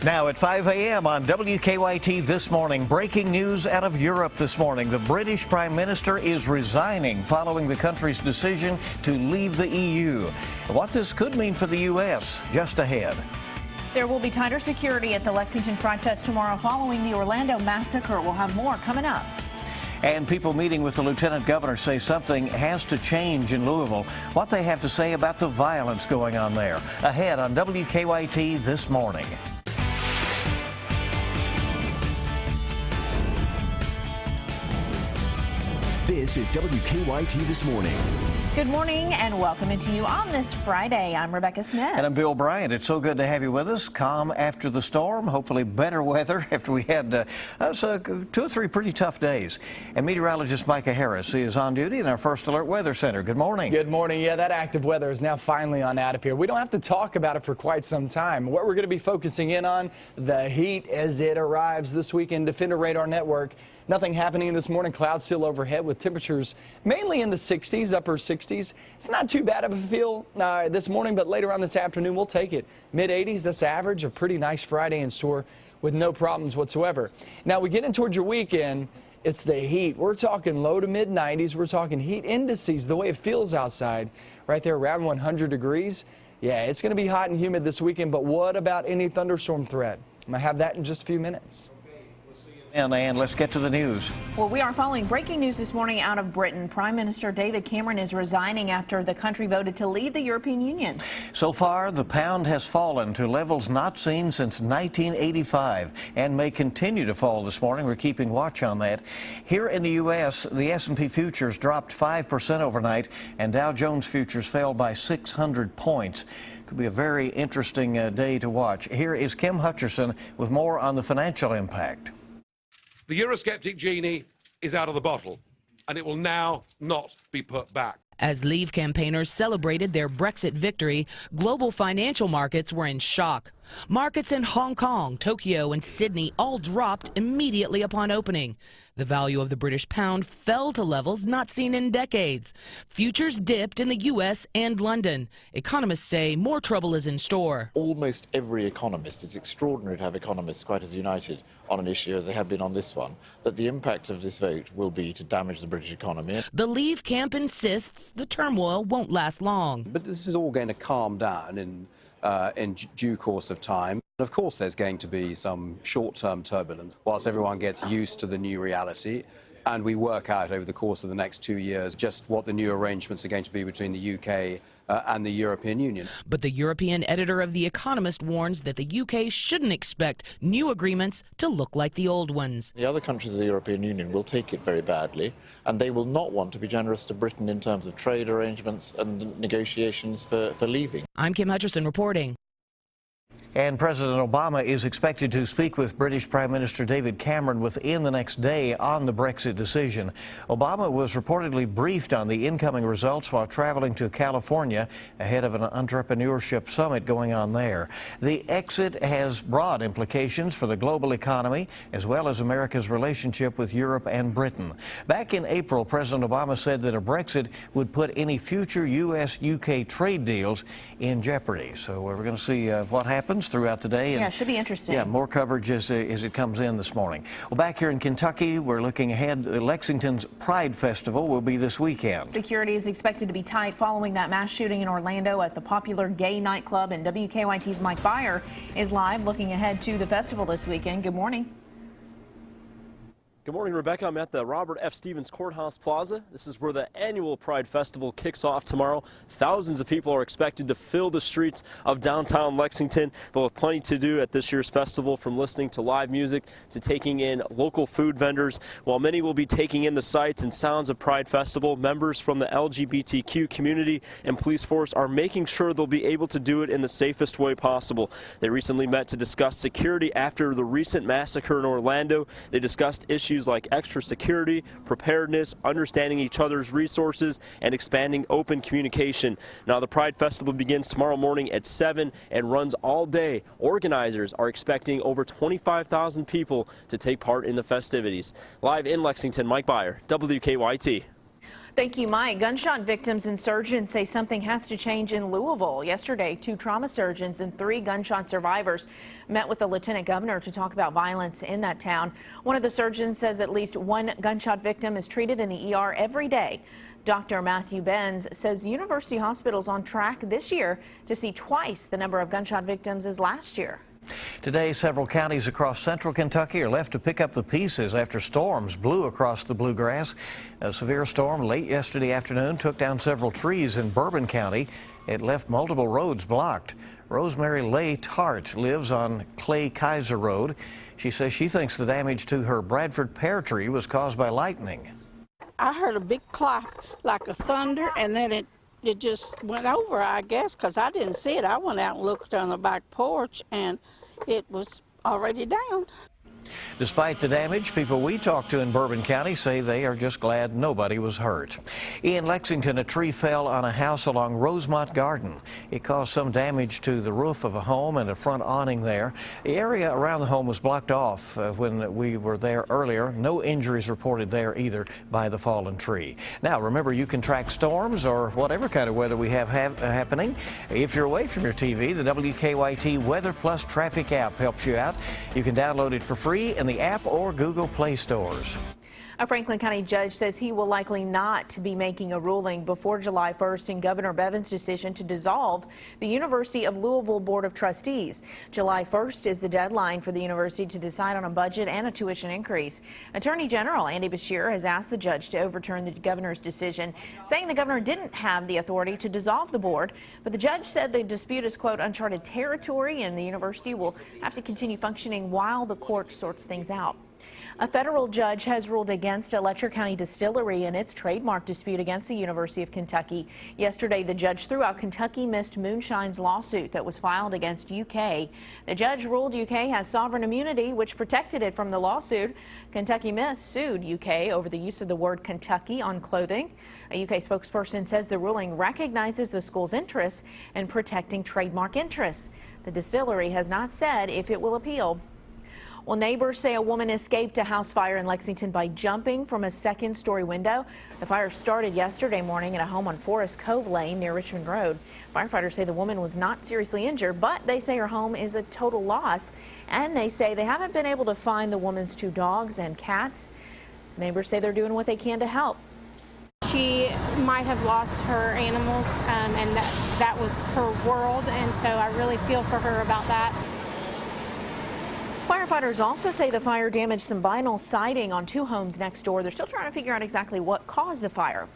Now at 5 a.m. on WKYT this morning, breaking news out of Europe this morning. The British Prime Minister is resigning following the country's decision to leave the EU. What this could mean for the U.S. just ahead. There will be tighter security at the Lexington Pride Fest tomorrow following the Orlando massacre. We'll have more coming up. And people meeting with the lieutenant governor say something has to change in Louisville. What they have to say about the violence going on there. Ahead on WKYT this morning. This is WKYT This Morning. Good morning and welcome into you on this Friday. I'm Rebecca Smith. And I'm Bill Bryant. It's so good to have you with us. Calm after the storm, hopefully better weather after we had 2 or 3 pretty tough days. And meteorologist Micah Harris is on duty in our First Alert Weather Center. Good morning. Good morning. Yeah, that active weather is now finally on out of here. We don't have to talk about it for quite some time. What we're going to be focusing in on, the heat as it arrives this weekend. Defender Radar Network. Nothing happening this morning. Clouds still overhead with temperatures mainly in the 60s, upper 60s. It's not too bad of a feel this morning, but later on this afternoon, we'll take it. Mid-80s, that's average. A pretty nice Friday in store with no problems whatsoever. Now, we get in towards your weekend. It's the heat. We're talking low to mid-90s. We're talking heat indices, the way it feels outside, right there around 100 degrees. Yeah, it's going to be hot and humid this weekend, but what about any thunderstorm threat? I'm going to have that in just a few minutes. And let's get to the news. Well, we are following breaking news this morning out of Britain. Prime Minister David Cameron is resigning after the country voted to leave the European Union. So far, the pound has fallen to levels not seen since 1985 and may continue to fall this morning. We're keeping watch on that. Here in the U.S., the S&P futures dropped 5% overnight, and Dow Jones futures fell by 600 points. Could be a very interesting day to watch. Here is Kim Hutcherson with more on the financial impact. The Eurosceptic genie is out of the bottle, and it will now not be put back. As Leave campaigners celebrated their Brexit victory, global financial markets were in shock. Markets in Hong Kong, Tokyo, and Sydney all dropped immediately upon opening. The value of the British pound fell to levels not seen in decades. Futures dipped in the U.S. and London. Economists say more trouble is in store. Almost every economist, it's extraordinary to have economists quite as united on an issue as they have been on this one, that the impact of this vote will be to damage the British economy. The Leave camp insists the turmoil won't last long. But this is all going to calm down in due course of time. Of course, there's going to be some short-term turbulence whilst everyone gets used to the new reality, and we work out over the course of the next 2 years just what the new arrangements are going to be between the UK and the European Union. But the European editor of The Economist warns that the UK shouldn't expect new agreements to look like the old ones. The other countries of the European Union will take it very badly, and they will not want to be generous to Britain in terms of trade arrangements and negotiations for leaving. I'm Kim Hutcherson reporting. And President Obama is expected to speak with British Prime Minister David Cameron within the next day on the Brexit decision. Obama was reportedly briefed on the incoming results while traveling to California ahead of an entrepreneurship summit going on there. The exit has broad implications for the global economy as well as America's relationship with Europe and Britain. Back in April, President Obama said that a Brexit would put any future U.S.-UK trade deals in jeopardy. So we're going to see what happens throughout the day. And, yeah, should be interesting. Yeah, more coverage as it comes in this morning. Well, back here in Kentucky, we're looking ahead. Lexington's Pride Festival will be this weekend. Security is expected to be tight following that mass shooting in Orlando at the popular gay nightclub, and WKYT's Mike Byer is live looking ahead to the festival this weekend. Good morning. Good morning, Rebecca. I'm at the Robert F. Stevens Courthouse Plaza. This is where the annual Pride Festival kicks off tomorrow. Thousands of people are expected to fill the streets of downtown Lexington. They'll have plenty to do at this year's festival, from listening to live music to taking in local food vendors. While many will be taking in the sights and sounds of Pride Festival, members from the LGBTQ community and police force are making sure they'll be able to do it in the safest way possible. They recently met to discuss security after the recent massacre in Orlando. They discussed issues like extra security, preparedness, understanding each other's resources, and expanding open communication. Now, the Pride Festival begins tomorrow morning at 7 and runs all day. Organizers are expecting over 25,000 people to take part in the festivities. Live in Lexington, Mike Byer, WKYT. Thank you, Mike. Gunshot victims and surgeons say something has to change in Louisville. Yesterday, 2 trauma surgeons and 3 gunshot survivors met with the lieutenant governor to talk about violence in that town. One of the surgeons says at least 1 gunshot victim is treated in the ER every day. Dr. Matthew Benz says University Hospital's on track this year to see twice the number of gunshot victims as last year. Today, several counties across central Kentucky are left to pick up the pieces after storms blew across the bluegrass. A severe storm late yesterday afternoon took down several trees in Bourbon County. It left multiple roads blocked. Rosemary Leigh Tart lives on Clay Kaiser Road. She says she thinks the damage to her Bradford pear tree was caused by lightning. I heard a big clap like a thunder, and then it just went over, I guess, because I didn't see it. I went out and looked on the back porch, and it was already down. Despite the damage, people we talked to in Bourbon County say they are just glad nobody was hurt. In Lexington, a tree fell on a house along Rosemont Garden. It caused some damage to the roof of a home and a front awning there. The area around the home was blocked off when we were there earlier. No injuries reported there either by the fallen tree. Now, remember, you can track storms or whatever kind of weather we have happening. If you're away from your TV, the WKYT Weather Plus Traffic app helps you out. You can download it for free in the app or Google Play stores. A Franklin County judge says he will likely not be making a ruling before July 1st in Governor Bevin's decision to dissolve the University of Louisville Board of Trustees. July 1st is the deadline for the university to decide on a budget and a tuition increase. Attorney General Andy Beshear has asked the judge to overturn the governor's decision, saying the governor didn't have the authority to dissolve the board. But the judge said the dispute is, quote, uncharted territory, and the university will have to continue functioning while the court sorts things out. A federal judge has ruled against a Letcher County distillery in its trademark dispute against the University of Kentucky. Yesterday, the judge threw out Kentucky Mist Moonshine's lawsuit that was filed against UK. The judge ruled UK has sovereign immunity, which protected it from the lawsuit. Kentucky Mist sued UK over the use of the word Kentucky on clothing. A UK spokesperson says the ruling recognizes the school's interests in protecting trademark interests. The distillery has not said if it will appeal. Well, neighbors say a woman escaped a house fire in Lexington by jumping from a second-story window. The fire started yesterday morning at a home on Forest Cove Lane near Richmond Road. Firefighters say the woman was not seriously injured, but they say her home is a total loss, and they say they haven't been able to find the woman's 2 dogs and cats. Neighbors say they're doing what they can to help. She might have lost her animals, and that was her world, and so I really feel for her about that. Firefighters also say the fire damaged some vinyl siding on 2 homes next door. They're still trying to figure out exactly what caused the fire.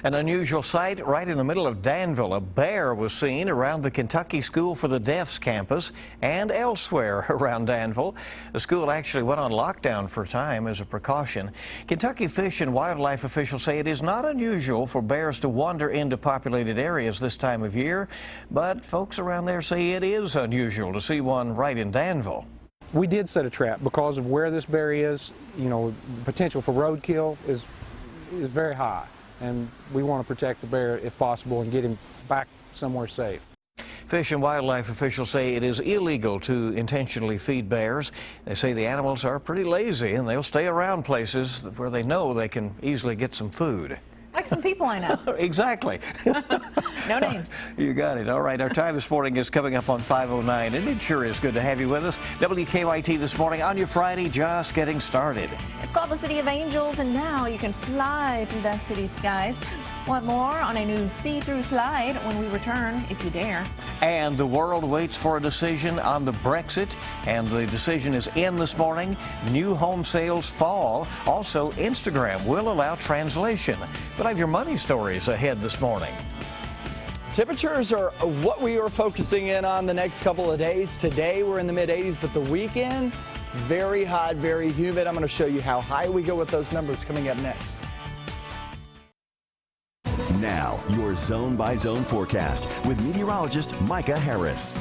An unusual sight right in the middle of Danville. A bear was seen around the Kentucky School for the Deaf's campus and elsewhere around Danville. The school actually went on lockdown for a time as a precaution. Kentucky Fish and Wildlife officials say it is not unusual for bears to wander into populated areas this time of year, but folks around there say it is unusual to see one right in Danville. We did set a trap because of where this bear is. You know, potential for roadkill is very high, and we want to protect the bear if possible and get him back somewhere safe. Fish and Wildlife officials say it is illegal to intentionally feed bears. They say the animals are pretty lazy and they'll stay around places where they know they can easily get some food. Like some people I know. Exactly. No names. You got it. All right, our time this morning is coming up on 5:09, and it sure is good to have you with us. WKYT this morning on your Friday, just getting started. It's called the City of Angels, and now you can fly through that city's skies. Want more on a new see-through slide when we return, if you dare. And the world waits for a decision on the Brexit, and the decision is in this morning. New home sales fall. Also, Instagram will allow translation. But I have your money stories ahead this morning. Temperatures are what we are focusing in on the next couple of days. Today we're in the mid-80s, but the weekend, very hot, very humid. I'm going to show you how high we go with those numbers coming up next. Now, your zone-by-zone forecast with meteorologist Micah Harris.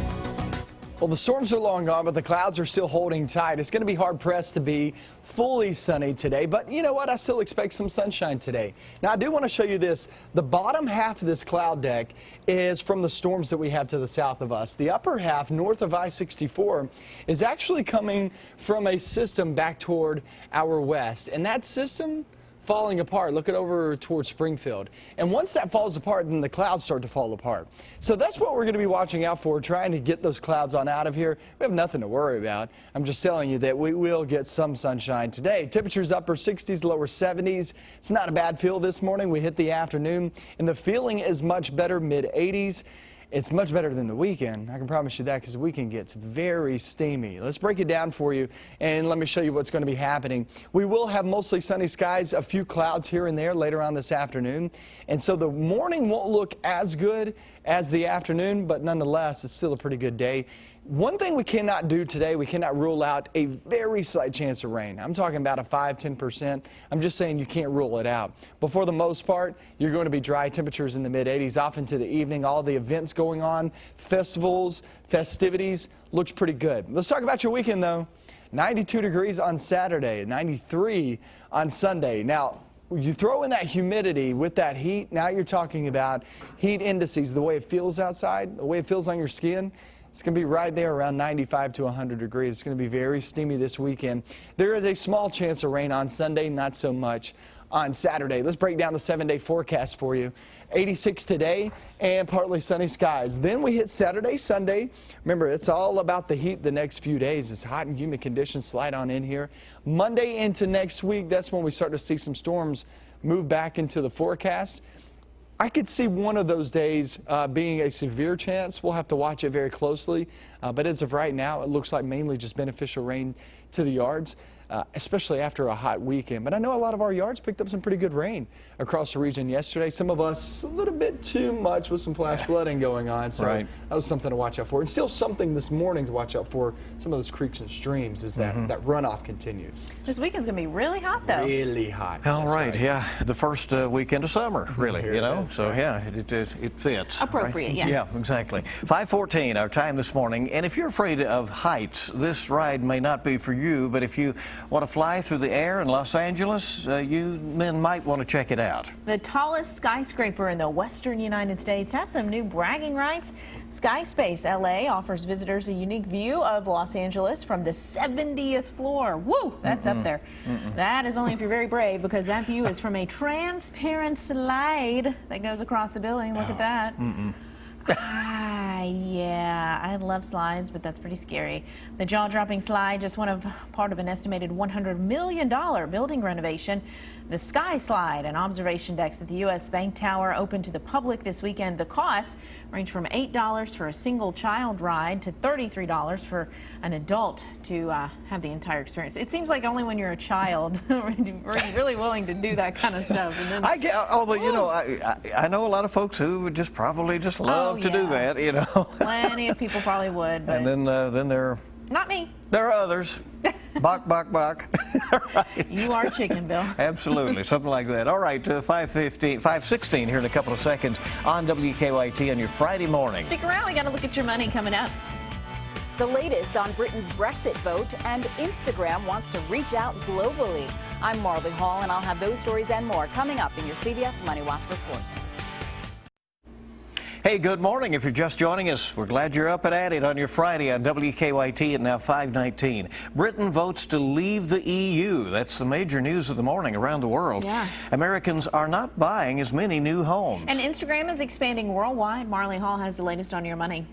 Well, the storms are long gone, but the clouds are still holding tight. It's going to be hard-pressed to be fully sunny today, but you know what? I still expect some sunshine today. Now, I do want to show you this. The bottom half of this cloud deck is from the storms that we have to the south of us. The upper half, north of I-64, is actually coming from a system back toward our west, and that system falling apart. Look it over towards Springfield. And once that falls apart, then the clouds start to fall apart. So that's what we're going to be watching out for, trying to get those clouds on out of here. We have nothing to worry about. I'm just telling you that we will get some sunshine today. Temperatures upper 60s, lower 70s. It's not a bad feel this morning. We hit the afternoon, and the feeling is much better, mid 80s. It's much better than the weekend. I can promise you that, because the weekend gets very steamy. Let's break it down for you, and let me show you what's going to be happening. We will have mostly sunny skies, a few clouds here and there later on this afternoon. And so the morning won't look as good as the afternoon, but nonetheless, it's still a pretty good day. One thing we cannot do today, we cannot rule out a very slight chance of rain. I'm talking about a 5–10%. I'm just saying you can't rule it out. But for the most part, you're going to be dry, temperatures in the mid-80s off into the evening. All the events going on, festivals, festivities, looks pretty good. Let's talk about your weekend, though. 92 degrees on Saturday, 93 on Sunday. Now, you throw in that humidity with that heat, now you're talking about heat indices, the way it feels outside, the way it feels on your skin. It's going to be right there around 95 to 100 degrees. It's going to be very steamy this weekend. There is a small chance of rain on Sunday, not so much on Saturday. Let's break down the 7-day forecast for you. 86 today and partly sunny skies. Then we hit Saturday, Sunday. Remember, it's all about the heat the next few days. It's hot and humid conditions slide on in here. Monday into next week, that's when we start to see some storms move back into the forecast. I could see one of those days being a severe chance. We'll have to watch it very closely. But as of right now, it looks like mainly just beneficial rain to the yards, especially after a hot weekend. But I know a lot of our yards picked up some pretty good rain across the region yesterday. Some of us a little bit too much with some flash flooding going on. So that was something to watch out for. And still something this morning to watch out for. Some of those creeks and streams as that runoff continues. This weekend's going to be really hot, though. Really hot. All right, yeah. The first weekend of summer, really, you know. So, yeah, it fits. Appropriate, right? yes. Yeah, exactly. 5:14, our time this morning. And if you're afraid of heights, this ride may not be for you. But if you want to fly through the air in Los Angeles, you men might want to check it out. The tallest skyscraper in the western United States has some new bragging rights. SkySpace LA offers visitors a unique view of Los Angeles from the 70th floor. Woo, that's up there. That is only if you're very brave, because that view is from a transparent slide that goes across the building. Look at that. Yeah, I love slides, but that's pretty scary. The jaw-dropping slide, just part of an estimated $100 million building renovation. The Sky Slide and observation decks at the U.S. Bank Tower open to the public this weekend. The costs range from $8 for a single child ride to $33 for an adult to have the entire experience. It seems like only when you're a child are you really willing to do that kind of stuff. And then, although, you know, I know a lot of folks who would just probably just love to do that, you know. Plenty of people probably would. But and then there are... Not me. There are others. Bok, bok, bok. Right. You are chicken, Bill. Absolutely, something like that. All right, 5:16 here in a couple of seconds on WKYT on your Friday morning. Stick around, we got to look at your money coming up. The latest on Britain's Brexit vote, and Instagram wants to reach out globally. I'm Marley Hall, and I'll have those stories and more coming up in your CBS Money Watch report. Hey, good morning. If you're just joining us, we're glad you're up and at it on your Friday on WKYT at now 5:19. Britain votes to leave the EU. That's the major news of the morning around the world. Yeah. Americans are not buying as many new homes. And Instagram is expanding worldwide. Marley Hall has the latest on your money.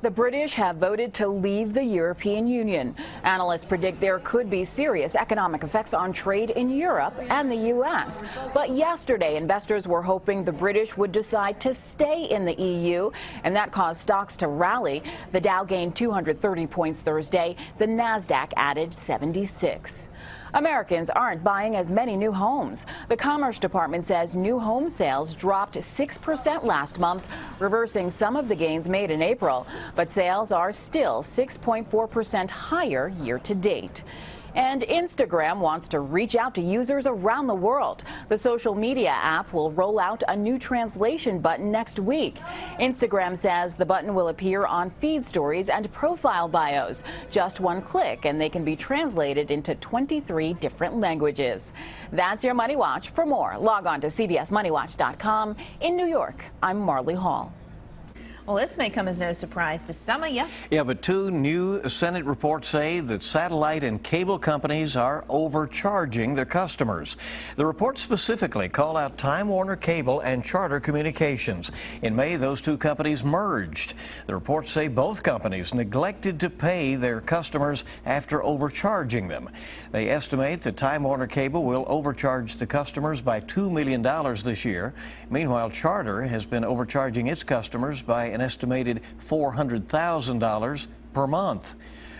The British have voted to leave the European Union. Analysts predict there could be serious economic effects on trade in Europe and the U.S. But yesterday, investors were hoping the British would decide to stay in the EU, and that caused stocks to rally. The Dow gained 230 points Thursday. The Nasdaq added 76. Americans aren't buying as many new homes. The Commerce Department says new home sales dropped 6% last month, reversing some of the gains made in April. But sales are still 6.4% higher year to date. And Instagram wants to reach out to users around the world. The social media app will roll out a new translation button next week. Instagram says the button will appear on feed stories and profile bios. Just one click and they can be translated into 23 different languages. That's your Money Watch. For more, log on to CBSMoneyWatch.com. In New York, I'm Marley Hall. Well, this may come as no surprise to some of you. Yeah, but two new Senate reports say that satellite and cable companies are overcharging their customers. The reports specifically call out Time Warner Cable and Charter Communications. In May, those two companies merged. The reports say both companies neglected to pay their customers after overcharging them. They estimate that Time Warner Cable will overcharge the customers by $2 million this year. Meanwhile, Charter has been overcharging its customers by an estimated $400,000 per month.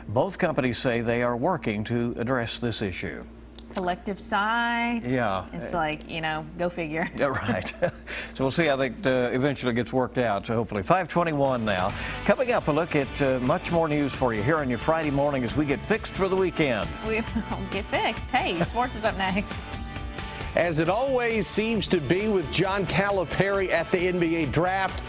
Both companies say they are working to address this issue. Collective sigh. Yeah. It's like, you know, go figure. Yeah, right. So we'll see how that eventually gets worked out, hopefully. 5:21 now. Coming up, a look at much more news for you here on your Friday morning as we get fixed for the weekend. We get fixed. Hey, sports is up next. As it always seems to be with John Calipari at the NBA draft,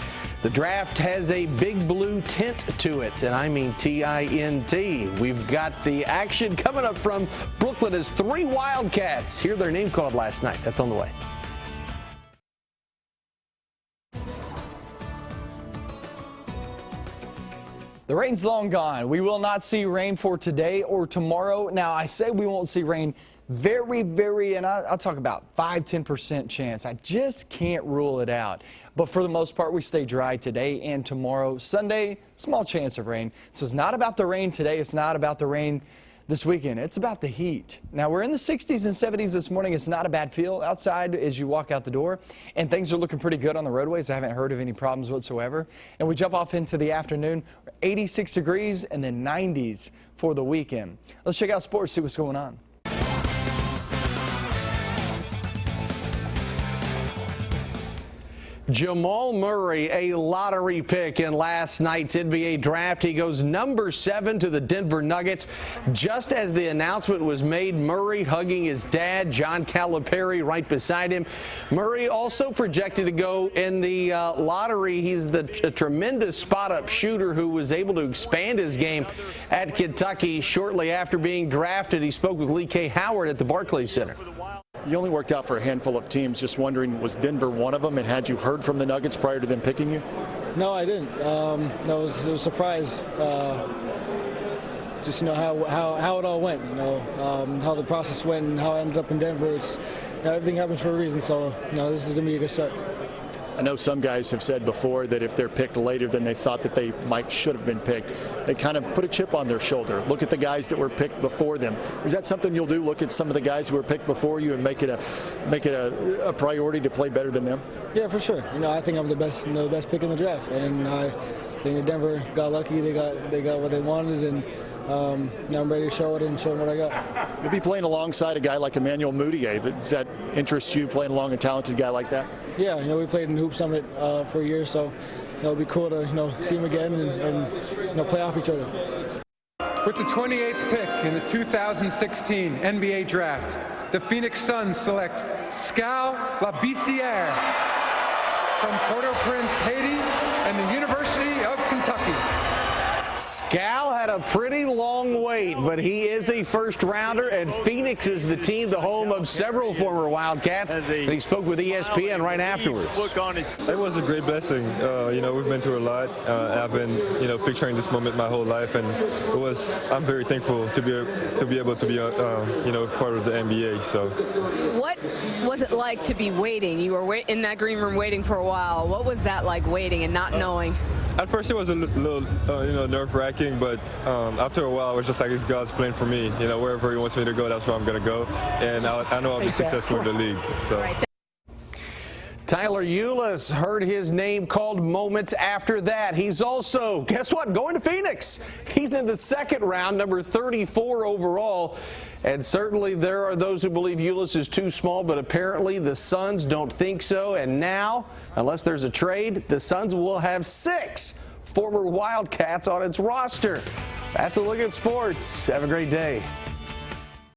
the draft has a big blue tint to it, and I mean T-I-N-T. We've got the action coming up from Brooklyn as 3 Wildcats hear their name called last night. That's on the way. The rain's long gone. We will not see rain for today or tomorrow. Now, I say we won't see rain and I'll talk about 5–10% chance. I just can't rule it out. But for the most part, we stay dry today and tomorrow. Sunday, small chance of rain. So it's not about the rain today. It's not about the rain this weekend. It's about the heat. Now, we're in the 60s and 70s this morning. It's not a bad feel outside as you walk out the door. And things are looking pretty good on the roadways. I haven't heard of any problems whatsoever. And we jump off into the afternoon, 86 degrees and then 90s for the weekend. Let's check out sports, see what's going on. Jamal Murray, a lottery pick in last night's NBA draft. He goes number 7 to the Denver Nuggets. Just as the announcement was made, Murray hugging his dad, John Calipari, right beside him. Murray also projected to go in the lottery. He's a tremendous spot-up shooter who was able to expand his game at Kentucky shortly after being drafted. He spoke with Lee K. Howard at the Barclays Center. You only worked out for a handful of teams. Just wondering, was Denver one of them? And had you heard from the Nuggets prior to them picking you? No, I didn't. It was a surprise. Just how it all went. How the process went and how I ended up in Denver. It's everything happens for a reason. So this is gonna be a good start. I know some guys have said before that if they're picked later than they thought that they should have been picked, they kind of put a chip on their shoulder. Look at the guys that were picked before them. Is that something you'll do? Look at some of the guys who were picked before you and make it a priority to play better than them? Yeah, for sure. I think I'm the best pick in the draft, and I think that Denver got lucky. They got what they wanted, and now I'm ready to show it and show them what I got. You'll be playing alongside a guy like Emmanuel Mudiay. Does that interest you, playing along a talented guy like that? Yeah, we played in Hoop Summit for a year, so it'll be cool to see him again and play off each other. With the 28th pick in the 2016 NBA Draft, the Phoenix Suns select Skal Labissière from Port-au-Prince, Haiti, and the University of Kentucky. Skal had a pretty long wait, but he is a first-rounder, and Phoenix is the team, the home of several former Wildcats. And he spoke with ESPN right afterwards. It was a great blessing. We've been through a lot. I've been, picturing this moment my whole life, and I'm very thankful to be able to be, part of the NBA. So, what was it like to be waiting? You were in that green room waiting for a while. What was that like, waiting and not knowing? At first, it was a little, nerve-wracking, but after a while, it was just like it's God's plan for me. Wherever He wants me to go, that's where I'm going to go, and I know I'll be successful in the league. So. Tyler Ulis heard his name called moments after that. He's also, guess what, going to Phoenix. He's in the second round, number 34 overall. And certainly there are those who believe Ulis is too small, but apparently the Suns don't think so. And now, unless there's a trade, the Suns will have 6 former Wildcats on its roster. That's a look at sports. Have a great day.